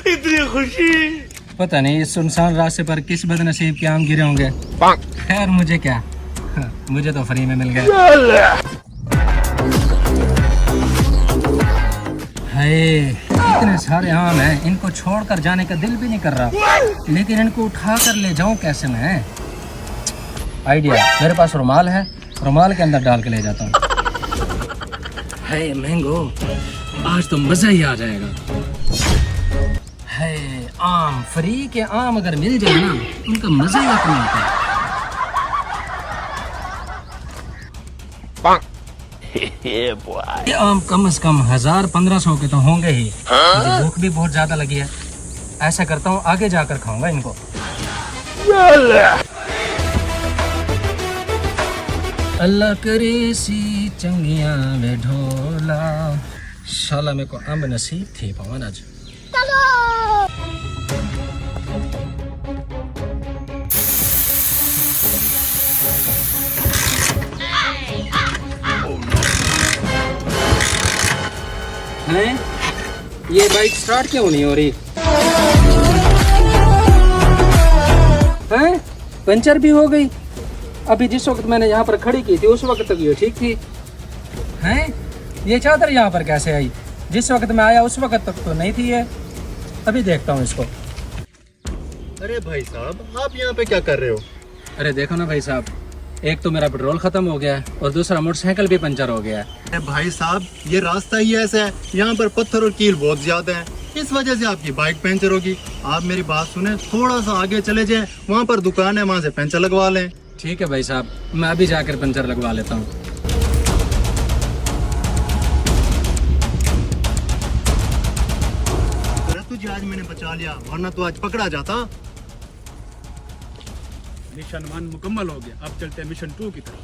इतनी खुशी। पता नहीं इस सुनसान रास्ते पर किस बदनसीब के आम गिरे होंगे। खैर मुझे क्या, मुझे तो फ्री में मिल गया। हाय इतने सारे आम हैं, इनको छोड़कर जाने का दिल भी नहीं कर रहा, लेकिन इनको उठा कर ले जाऊं कैसे मैं? आइडिया, मेरे पास रुमाल है, रुमाल के अंदर डाल के ले जाता हूँ। हाय मैंगो, आज तो मजा ही आ जाएगा। हाय आम, फ्री के आम अगर मिल जाए ना, उनका मजा ही अपना होता है। ये आम कम से कम 1000-1500 के तो होंगे ही। मुझे भूख भी बहुत ज्यादा लगी है, ऐसा करता हूँ आगे जाकर खाऊंगा इनको। अल्लाह करे सी चंगिया में ढोला, शाला मेरे को अम्ब नसीब थी पवन आज। हैं? ये बाइक स्टार्ट क्यों नहीं हो रही? हैं? पंचर भी हो गई। अभी जिस वक्त मैंने यहाँ पर खड़ी की थी उस वक्त तक ये ठीक थी। हैं? ये चादर यहाँ पर कैसे आई? जिस वक्त मैं आया उस वक्त तक तो नहीं थी ये। अभी देखता हूँ इसको। अरे भाई साहब, आप यहाँ पे क्या कर रहे हो? अरे देखो ना भाई साहब, एक तो मेरा पेट्रोल खत्म हो गया है और दूसरा मोटरसाइकिल भी पंचर हो गया है। अरे भाई साहब, ये रास्ता ही ऐसा है, यहाँ पर पत्थर और कील बहुत ज्यादा है, इस वजह से आपकी बाइक पंचर होगी। आप मेरी बात सुने, थोड़ा सा आगे चले जाएं, वहाँ पर दुकान है, वहाँ से पंचर लगवा लें। ठीक है भाई साहब, मैं अभी जाकर पंचर लगवा लेता हूँ। तुझे आज मैंने बचा लिया, वरना तो आज पकड़ा जाता। मिशन 1 मुकम्मल हो गया, अब चलते हैं मिशन 2 की तरफ।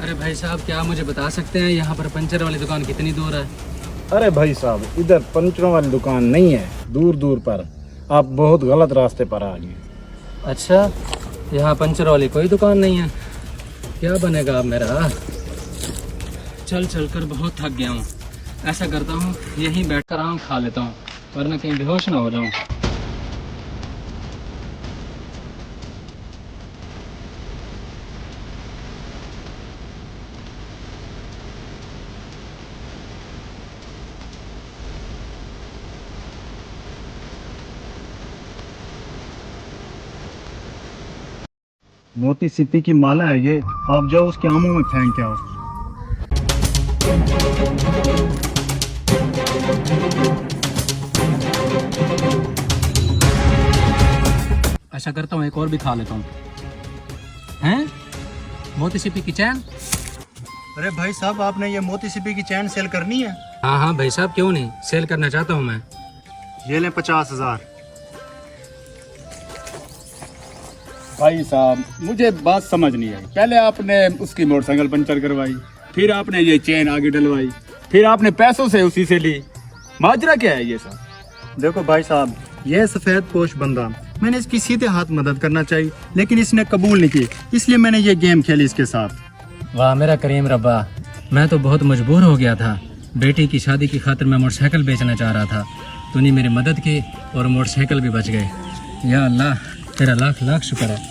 अरे भाई साहब, क्या मुझे बता सकते हैं यहाँ पर पंचर वाली दुकान कितनी दूर है? अरे भाई साहब, इधर पंचरों वाली दुकान नहीं है, दूर दूर पर। आप बहुत गलत रास्ते पर आ गए। अच्छा, यहाँ पंचर वाली कोई दुकान नहीं है? क्या बनेगा अब मेरा? चल चल कर बहुत थक गया हूँ, ऐसा करता हूँ यहीं बैठकर आम खा लेता हूँ, वरना कहीं बेहोश ना हो जाऊँ। मोती सिप्पी की माला है ये, आप जाओ उसके आमों में फेंक के आओ। ऐसा करता हूँ एक और भी खा लेता हूँ। हैं? मोती सिप्पी की चैन? अरे भाई साहब, आपने ये मोती सिप्पी की चैन सेल करनी है? हाँ हाँ भाई साहब, क्यों नहीं, सेल करना चाहता हूँ मैं। ये लें 50,000। भाई साहब, मुझे बात समझ नहीं आई। पहले आपने उसकी मोटरसाइकिल पंचर करवाई, फिर आपने ये चेन आगे डलवाई, फिर आपने पैसों से उसी से ली। माजरा क्या है ये सब? देखो भाई साहब, ये सफेद पोश बंदा, मैंने इसकी सीधे हाथ मदद करना चाहिए, लेकिन इसने कबूल नहीं की, इसलिए मैंने ये गेम खेली इसके साथ। वाह मेरा करीम रब्बा, मैं तो बहुत मजबूर हो गया था। बेटी की शादी की खातिर मैं मोटरसाइकिल बेचना चाह रहा था, तूने मेरी मदद की और मोटरसाइकिल भी बच गए। या अल्लाह, तेरा लाख लाख शुक्र है।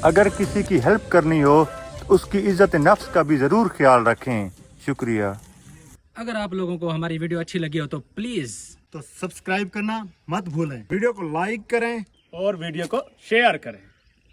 अगर किसी की हेल्प करनी हो तो उसकी इज्जत नफ्स का भी जरूर ख्याल रखें। शुक्रिया। अगर आप लोगों को हमारी वीडियो अच्छी लगी हो तो प्लीज तो सब्सक्राइब करना मत भूलें। वीडियो को लाइक करें और वीडियो को शेयर करें।